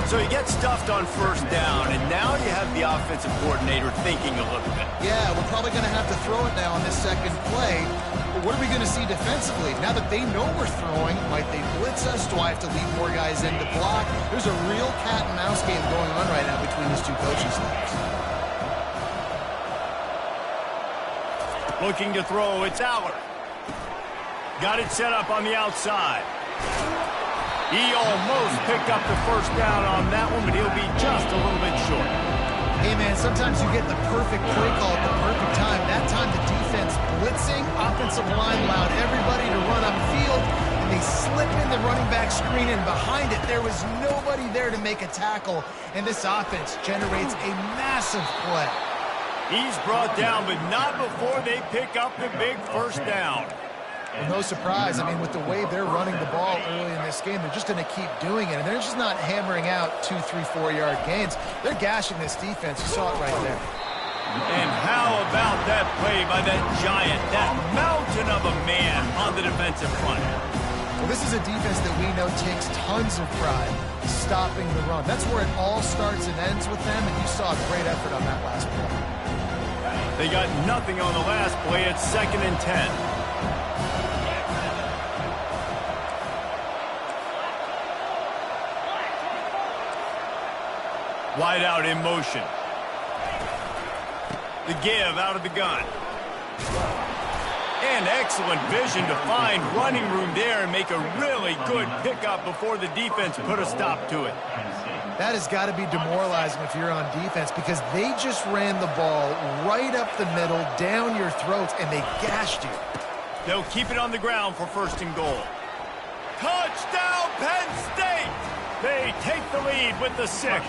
Speaker 1: So he gets stuffed on 1st down, and now you have the offensive coordinator thinking a little bit.
Speaker 3: Yeah, we're probably going to have to throw it now on this second play. But what are we going to see defensively? Now that they know we're throwing, might they blitz us? Do I have to leave more guys in to block? There's a real cat-and-mouse game going on right now between these two coaching staffs.
Speaker 1: Looking to throw, it's Aller. Got it set up on the outside. He almost picked up the 1st down on that one, but he'll be just a little bit short.
Speaker 3: Hey, man, sometimes you get the perfect play call at the perfect time. That time the defense blitzing, offensive line allowed everybody to run upfield, and they slip in the running back screen, and behind it there was nobody there to make a tackle, and this offense generates a massive play.
Speaker 1: He's brought down, but not before they pick up the big 1st down.
Speaker 3: Well, no surprise. I mean, with the way they're running the ball early in this game, they're just going to keep doing it. And they're just not hammering out 2, 3, 4-yard gains. They're gashing this defense. You saw it right there.
Speaker 1: And how about that play by that giant, that mountain of a man on the defensive front?
Speaker 3: Well, this is a defense that we know takes tons of pride stopping the run. That's where it all starts and ends with them, and you saw a great effort on that last play.
Speaker 1: They got nothing on the last play. It's 2nd and 10. Wide out in motion. The give out of the gun. And excellent vision to find running room there and make a really good pickup before the defense put a stop to it.
Speaker 3: That has got to be demoralizing if you're on defense because they just ran the ball right up the middle, down your throats, and they gashed you.
Speaker 1: They'll keep it on the ground for 1st and goal. Touchdown, Penn State! They take the lead with the 6.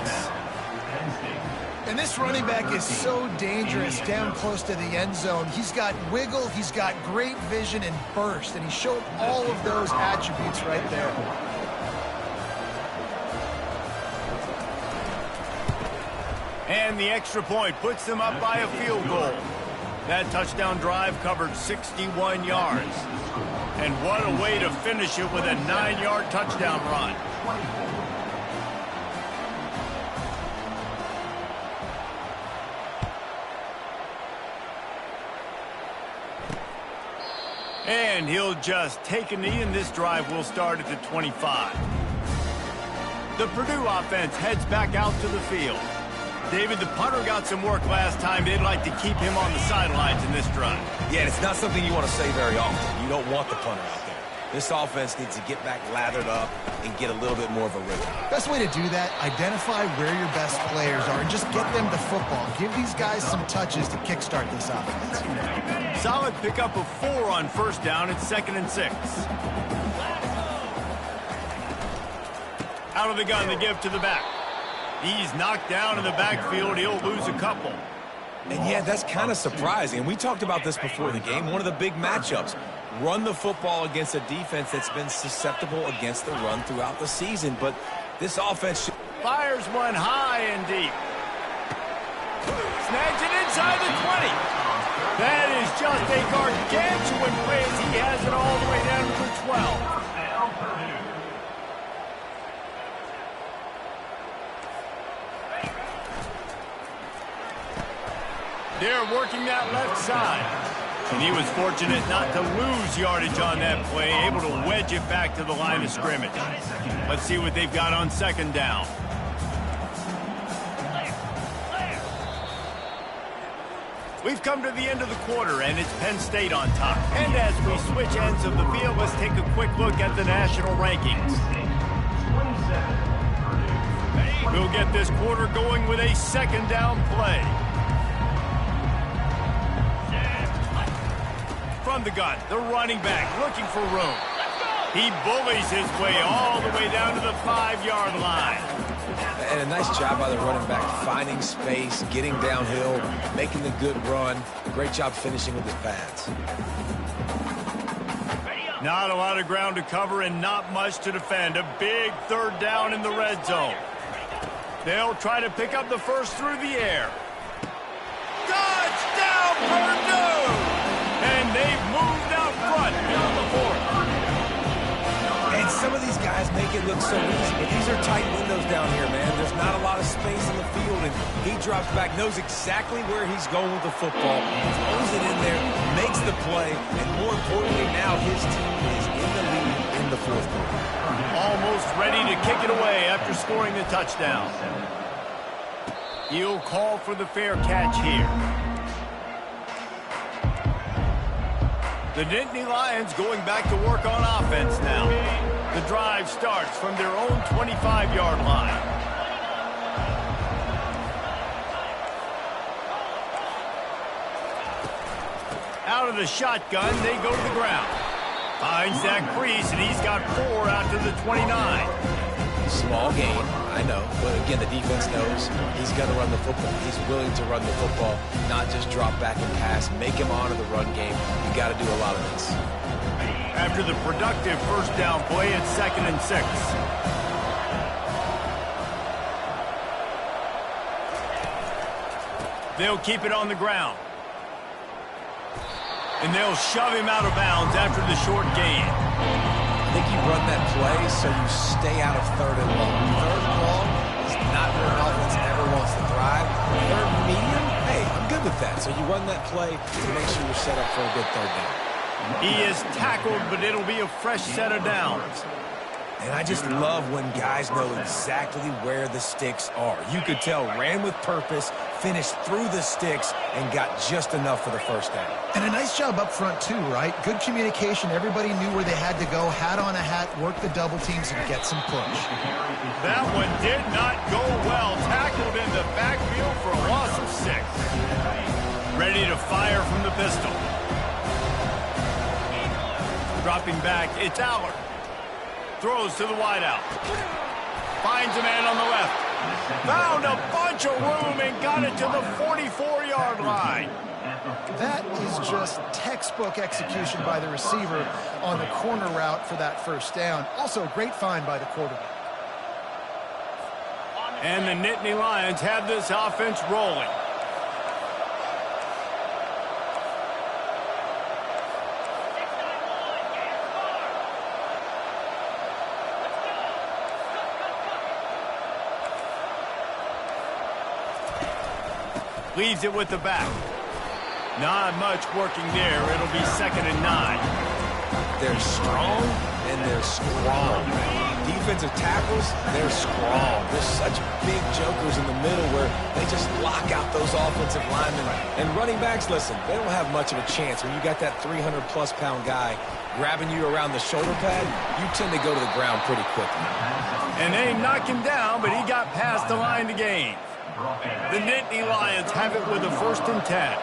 Speaker 3: And this running back is so dangerous down close to the end zone. He's got wiggle, he's got great vision and burst, and he showed all of those attributes right there.
Speaker 1: And the extra point puts them up by a field goal. That touchdown drive covered 61 yards. And what a way to finish it with a 9-yard touchdown run. And he'll just take a knee, and this drive will start at the 25. The Purdue offense heads back out to the field. David, the punter got some work last time. They'd like to keep him on the sidelines in this drive.
Speaker 2: Yeah, it's not something you want to say very often. You don't want the punter out there. This offense needs to get back lathered up and get a little bit more of a rhythm.
Speaker 3: Best way to do that, identify where your best players are and just get them to football. Give these guys some touches to kickstart this offense.
Speaker 1: Solid pickup of 4 on 1st down. It's 2nd and 6. Out of the gun, the give to the back. He's knocked down in the backfield. He'll lose a couple.
Speaker 2: And yeah, that's kind of surprising. We talked about this before the game. One of the big matchups. Run the football against a defense that's been susceptible against the run throughout the season. But this offense
Speaker 1: fires one high and deep. Snags it inside the 20. That is just a gargantuan play as he has it all the way down to the 12. They're working that left side. And he was fortunate not to lose yardage on that play, able to wedge it back to the line of scrimmage. Let's see what they've got on second down. We've come to the end of the quarter, and it's Penn State on top. And as we switch ends of the field, let's take a quick look at the national rankings. We'll get this quarter going with a second down play. From the gun, the running back looking for room. He bullies his way all the way down to the 5-yard line.
Speaker 2: And a nice job by the running back, finding space, getting downhill, making the good run. Great job finishing with his pads.
Speaker 1: Not a lot of ground to cover and not much to defend. A big third down in the red zone. They'll try to pick up the first through the air. Touchdown, Purdue! And they've moved out front beyond the 4th.
Speaker 2: And some of these guys make it look so easy, but these are tight windows down here, man. There's not a lot of space in the field, and he drops back, knows exactly where he's going with the football, throws it in there, makes the play, and more importantly, now his team is in the lead in the 4th quarter.
Speaker 1: Almost ready to kick it away after scoring the touchdown. He'll call for the fair catch here. The Nittany Lions going back to work on offense now. The drive starts from their own 25-yard line. Out of the shotgun, they go to the ground. Finds that crease, and he's got 4 out to the 29.
Speaker 2: Small gain, I know, but again, the defense knows he's going to run the football. He's willing to run the football, not just drop back and pass, make him honor the run game. You got to do a lot of this.
Speaker 1: After the productive first down play, it's 2nd and 6. They'll keep it on the ground. And they'll shove him out of bounds after the short gain.
Speaker 2: I think you run that play so you stay out of 3rd and long. 3rd and long is not where an offense ever wants to thrive. 3rd and medium, hey, I'm good with that. So you run that play to make sure you're set up for a good 3rd down.
Speaker 1: He is tackled, but it'll be a fresh set of downs.
Speaker 2: And I just love when guys know exactly where the sticks are. You could tell, ran with purpose, finished through the sticks, and got just enough for the first down.
Speaker 3: And a nice job up front, too, right? Good communication. Everybody knew where they had to go. Hat on a hat, work the double teams, and get some push.
Speaker 1: That one did not go well. Tackled in the backfield for a loss of 6. Ready to fire from the pistol. Dropping back, it's Allard. Throws to the wideout. Finds a man on the left. Found a bunch of room and got it to the 44-yard line.
Speaker 3: That is just textbook execution by the receiver on the corner route for that first down. Also, a great find by the quarterback.
Speaker 1: And the Nittany Lions have this offense rolling. Leaves it with the back. Not much working there. It'll be 2nd and 9.
Speaker 2: They're strong and they're strong. Defensive tackles, they're strong. They're such big jokers in the middle where they just lock out those offensive linemen. And running backs, listen, they don't have much of a chance. When you got that 300-plus pound guy grabbing you around the shoulder pad, you tend to go to the ground pretty quickly.
Speaker 1: And they knock him down, but he got past the line to gain. The Nittany Lions have it with a 1st and 10.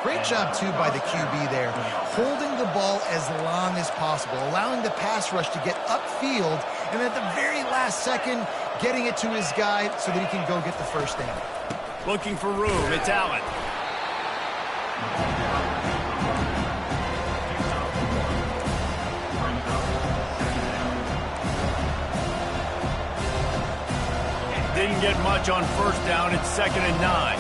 Speaker 3: Great job, too, by the QB there. Holding the ball as long as possible, allowing the pass rush to get upfield, and at the very last second, getting it to his guy so that he can go get the first down.
Speaker 1: Looking for room, it's Allen. Didn't get much on first down. It's 2nd and 9.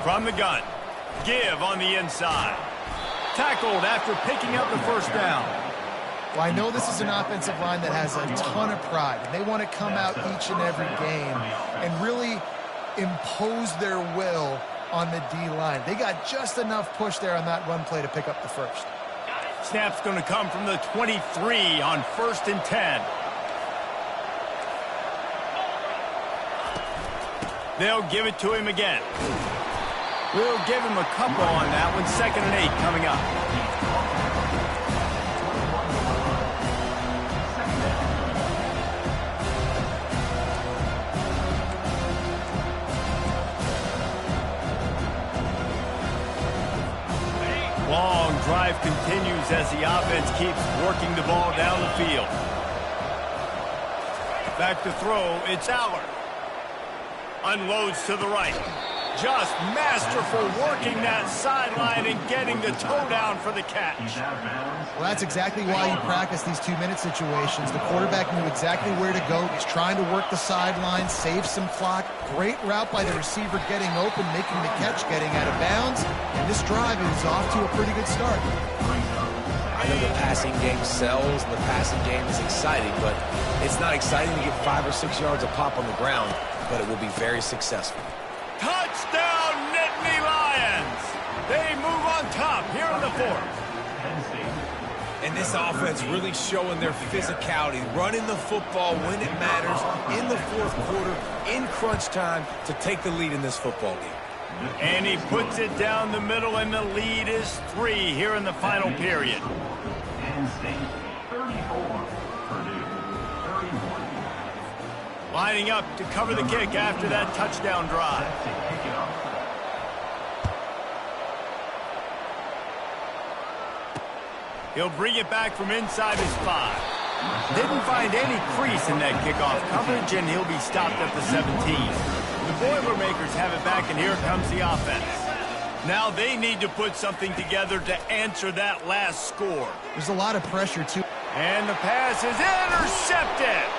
Speaker 1: From the gun. Give on the inside. Tackled after picking up the first down.
Speaker 3: Well, I know this is an offensive line that has a ton of pride, and they want to come out each and every game and really impose their will on the D-line. They got just enough push there on that run play to pick up the first.
Speaker 1: Snap's going to come from the 23 on 1st and 10. They'll give it to him again. We'll give him a couple on that one. 2nd and 8 coming up. Long drive continues as the offense keeps working the ball down the field. Back to throw, it's Aller. Unloads to the right. Just masterful working that sideline and getting the toe down for the catch.
Speaker 3: Well, that's exactly why you practice these 2-minute situations. The quarterback knew exactly where to go. He's trying to work the sideline, save some clock. Great route by the receiver getting open, making the catch, getting out of bounds. And this drive is off to a pretty good start.
Speaker 2: I know the passing game sells, and the passing game is exciting, but it's not exciting to get 5 or 6 yards a pop on the ground, but it will be very successful.
Speaker 1: Touchdown, Nittany Lions! They move on top here in the 4th.
Speaker 2: And this offense really showing their physicality, running the football when it matters, in the 4th quarter, in crunch time, to take the lead in this football game.
Speaker 1: And he puts it down the middle, and the lead is 3 here in the final period.
Speaker 5: Penn State 34, Purdue 31.
Speaker 1: Lining up to cover the kick after that touchdown drive. He'll bring it back from inside his 5. Didn't find any crease in that kickoff coverage, and he'll be stopped at the 17. The Boilermakers have it back, and here comes the offense. Now they need to put something together to answer that last score.
Speaker 3: There's a lot of pressure, too.
Speaker 1: And the pass is intercepted.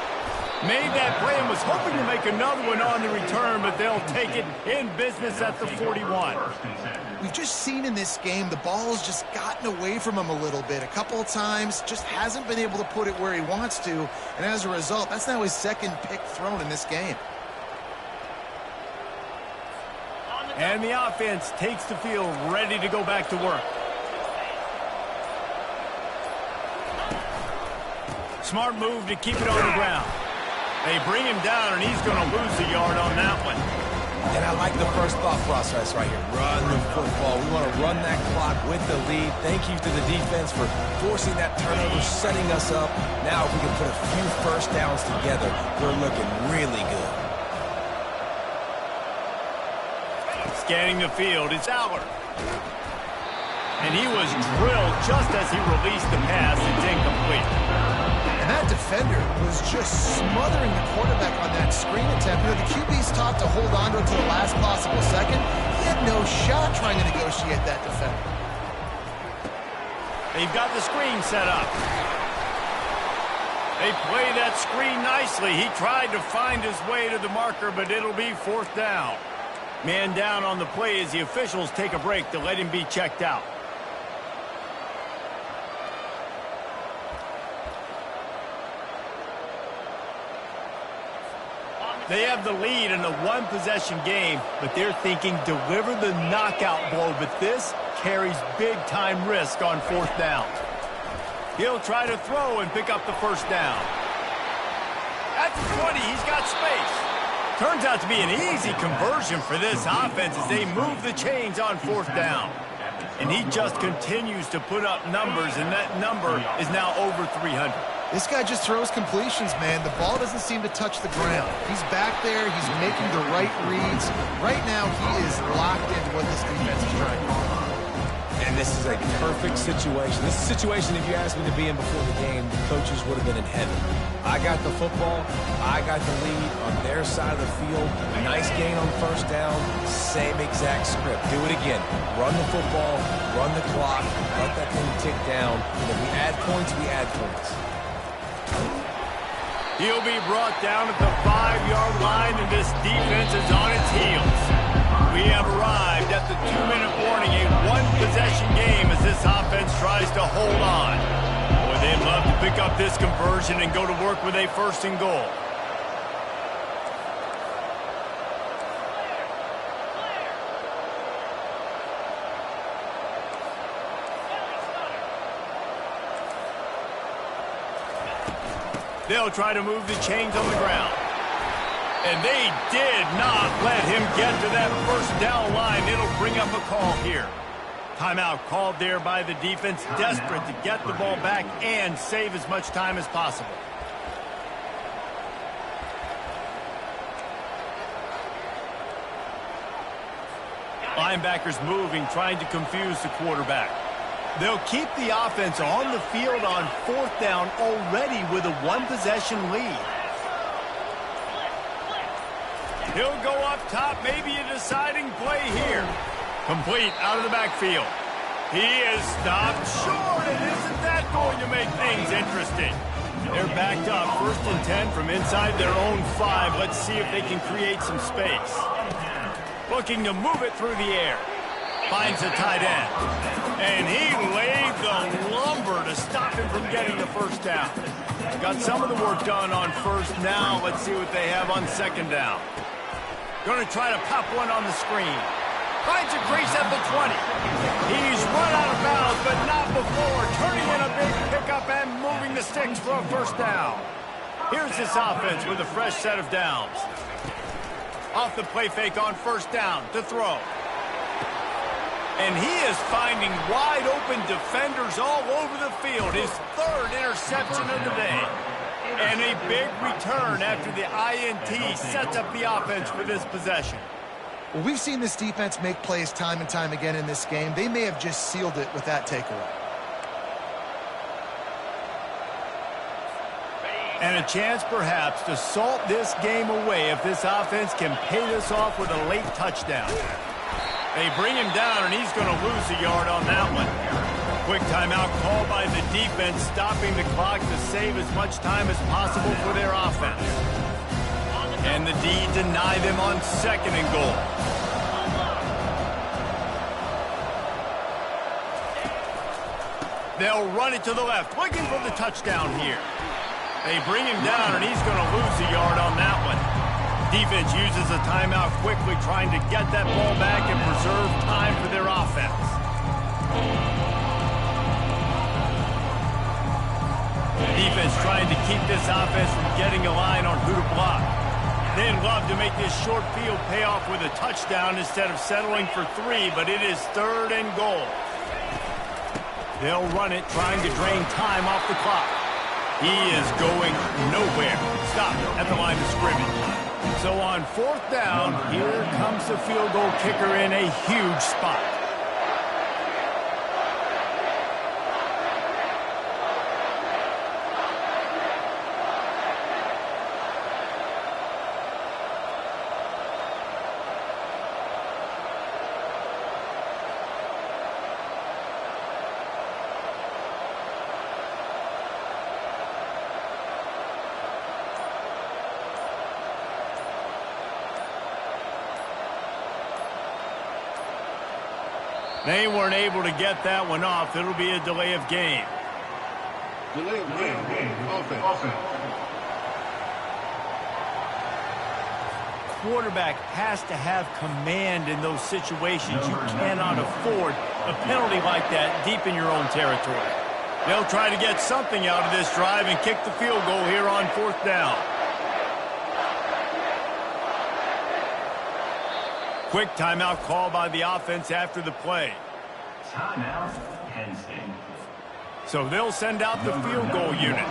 Speaker 1: Made that play and was hoping to make another one on the return, but they'll take it in business at the 41.
Speaker 3: We've just seen in this game the ball's just gotten away from him a little bit. A couple of times, just hasn't been able to put it where he wants to, and as a result, that's now his 2nd pick thrown in this game.
Speaker 1: And the offense takes the field ready to go back to work. Smart move to keep it on the ground. They bring him down, and he's going to lose a yard on that one.
Speaker 2: And I like the first thought process right here. Run the football. We want to run that clock with the lead. Thank you to the defense for forcing that turnover, setting us up. Now if we can put a few first downs together, we're looking really good.
Speaker 1: Scanning the field, it's Aller. And he was drilled just as he released the pass. It's incomplete.
Speaker 3: And that defender was just smothering the quarterback on that screen attempt. You know, the QB's taught to hold on to it to the last possible second. He had no shot trying to negotiate that defender.
Speaker 1: They've got the screen set up. They play that screen nicely. He tried to find his way to the marker, but it'll be 4th down. Man down on the play as the officials take a break to let him be checked out. They have the lead in a 1-possession game, but they're thinking deliver the knockout blow, but this carries big-time risk on 4th down. He'll try to throw and pick up the 1st down. At the 20, he's got space. Turns out to be an easy conversion for this offense as they move the chains on 4th down. And he just continues to put up numbers, and that number is now over 300.
Speaker 3: This guy just throws completions, man. The ball doesn't seem to touch the ground. He's back there. He's making the right reads. Right now, he is locked into what this defense is trying to do.
Speaker 2: And this is a perfect situation. This is a situation, if you asked me to be in before the game, the coaches would have been in heaven. I got the football. I got the lead on their side of the field. Nice gain on 1st down. Same exact script. Do it again. Run the football. Run the clock. Let that thing tick down. And if we add points, we add points.
Speaker 1: He'll be brought down at the 5-yard line, and this defense is on its heels. We have arrived at the 2-minute warning, a 1-possession game as this offense tries to hold on. Boy, they love love to pick up this conversion and go to work with a first and goal. They'll try to move the chains on the ground. And they did not let him get to that first down line. It'll bring up a call here. Timeout called there by the defense, desperate to get the ball back and save as much time as possible. Linebackers moving, trying to confuse the quarterback. They'll keep the offense on the field on fourth down already with a one-possession lead. He'll go up top, maybe a deciding play here. Complete out of the backfield. He is stopped short, and isn't that going to make things interesting? They're backed up, 1st and 10 from inside their own 5. Let's see if they can create some space. Looking to move it through the air. Finds a tight end. And he laid the lumber to stop him from getting the first down. Got some of the work done on first. Now let's see what they have on second down. Going to try to pop one on the screen. Finds a crease at the 20. He's run out of bounds, but not before. Turning in a big pickup and moving the sticks for a first down. Here's this offense with a fresh set of downs. Off the play fake on first down to throw. And he is finding wide-open defenders all over the field. His 3rd interception of the day. And a big return after the INT sets up the offense for this possession.
Speaker 3: Well, we've seen this defense make plays time and time again in this game. They may have just sealed it with that takeaway.
Speaker 1: And a chance perhaps to salt this game away if this offense can pay this off with a late touchdown. They bring him down, and he's going to lose a yard on that one. Quick timeout called by the defense, stopping the clock to save as much time as possible for their offense. And the D deny them on 2nd and goal. They'll run it to the left, looking for the touchdown here. They bring him down, and he's going to lose a yard on that one. Defense uses a timeout quickly, trying to get that ball back and preserve time for their offense. Defense trying to keep this offense from getting a line on who to block. They'd love to make this short field pay off with a touchdown instead of settling for 3, but it is 3rd and goal. They'll run it, trying to drain time off the clock. He is going nowhere. Stopped at the line of scrimmage. So on 4th down, here comes the field goal kicker in a huge spot. They weren't able to get that one off. It'll be a delay of game.
Speaker 6: Delay of game. Offense.
Speaker 1: Quarterback has to have command in those situations. You cannot afford a penalty like that deep in your own territory. They'll try to get something out of this drive and kick the field goal here on 4th down. Quick timeout call by the offense after the play.
Speaker 5: Timeout, Penn State.
Speaker 1: So they'll send out the field goal unit.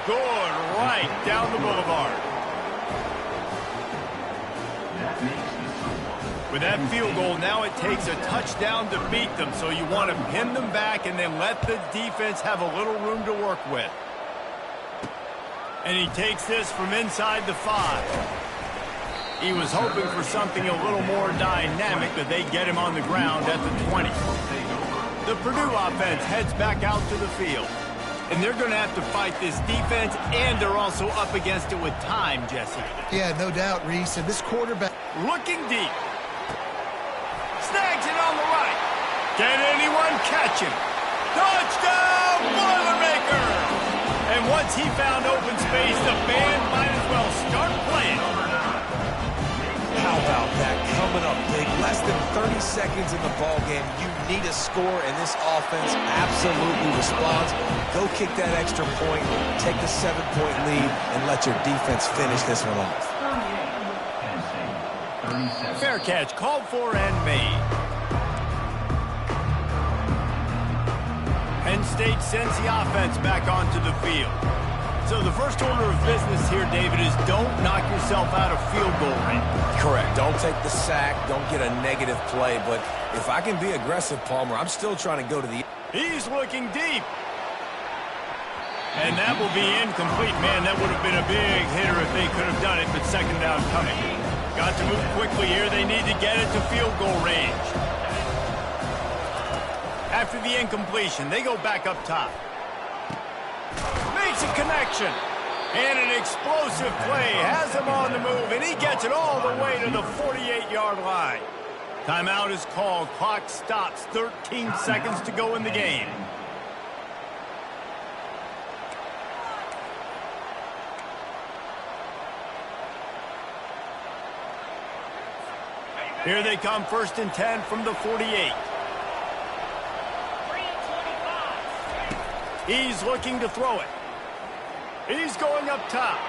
Speaker 1: Good right down the boulevard. With that field goal, now it takes a touchdown to beat them, so you want to pin them back and then let the defense have a little room to work with. And he takes this from inside the 5. He was hoping for something a little more dynamic, but they get him on the ground at the 20. The Purdue offense heads back out to the field. And they're going to have to fight this defense, and they're also up against it with time, Jesse.
Speaker 3: Yeah, no doubt, Reese. And this quarterback...
Speaker 1: Looking deep. Snags it on the right. Can anyone catch him? Touchdown, Boilermaker! And once he found open space, the band might as well start playing.
Speaker 2: How about that? Coming up big, less than 30 seconds in the ball game. You need a score, and this offense absolutely responds. Go kick that extra point, take the 7-point lead, and let your defense finish this one off.
Speaker 1: Fair catch called for and made. Penn State sends the offense back onto the field. So the first order of business here, David, is don't knock yourself out of field goal range.
Speaker 2: Correct. Don't take the sack. Don't get a negative play. But if I can be aggressive, Palmer, I'm still trying to go to the...
Speaker 1: He's looking deep. And that will be incomplete. Man, that would have been a big hitter if they could have done it, but second down coming. Got to move quickly here. They need to get it to field goal range. After the incompletion, they go back up top. Makes a connection. And an explosive play has him on the move, and he gets it all the way to the 48-yard line. Timeout is called. Clock stops. 13 seconds to go in the game. Here they come, 1st and 10 from the 48. He's looking to throw it. He's going up top.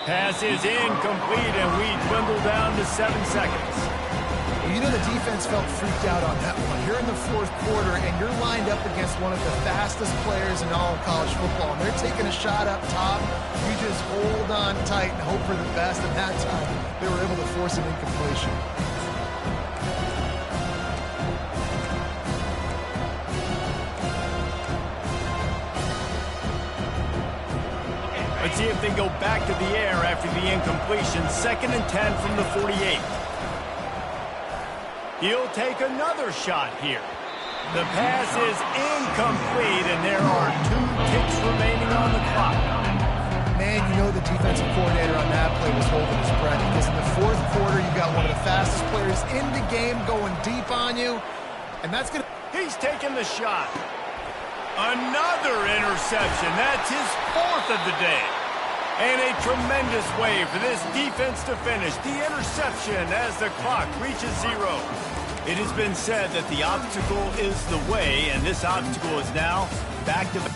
Speaker 1: Pass is incomplete, and we dwindle down to 7 seconds.
Speaker 3: Well, you know the defense felt freaked out on that one. You're in the 4th quarter, and you're lined up against one of the fastest players in all of college football, and they're taking a shot up top. You just hold on tight and hope for the best, and that time they were able to force an incompletion.
Speaker 1: Let's see if they go back to the air after the incompletion. 2nd and 10 from the 48. He'll take another shot here. The pass is incomplete, and there are 2 ticks remaining on the clock.
Speaker 3: Man, you know the defensive coordinator on that play was holding his breath, because in the 4th quarter, you got one of the fastest players in the game going deep on you, and that's going to...
Speaker 1: He's taking the shot. Another interception. That's his 4th of the day. And a tremendous way for this defense to finish. The interception as the clock reaches 0. It has been said that the obstacle is the way, and this obstacle is now back to back.